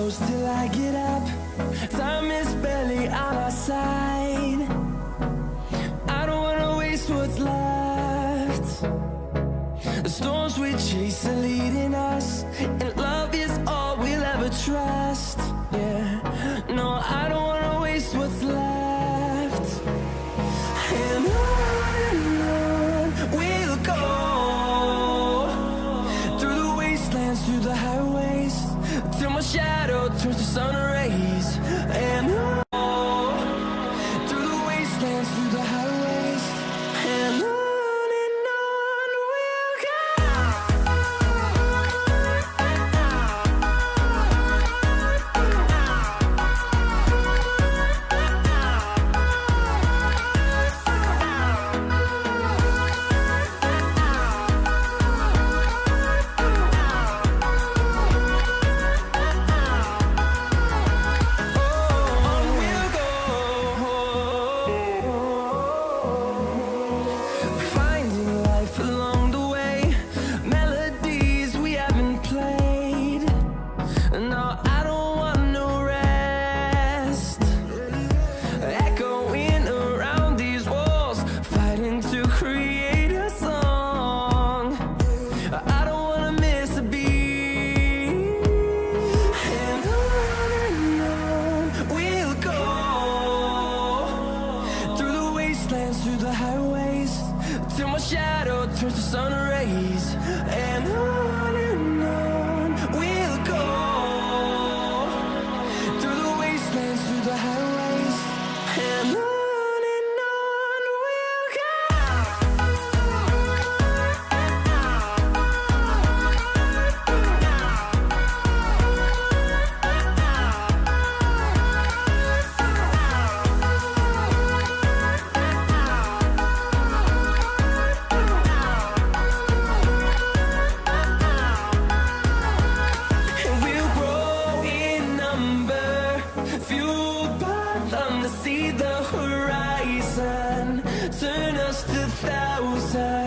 close till I get up. Time is barely on our side. I don't wanna waste what's left. The storms we chase are leading us, and love is all we'll ever trust. Yeah, no, I don't wanna waste what's left. And on we'll go, through the wastelands, through the highways, till my shadow turns to sun rays. And on, through the wastelands, through the highways, and on we'll go. Through the highways, till my shadow turns to sun rays. And on we'll go, through the wastelands, through the highways, and on we'll go. Fueled by them to see the horizon, turn us to thousands.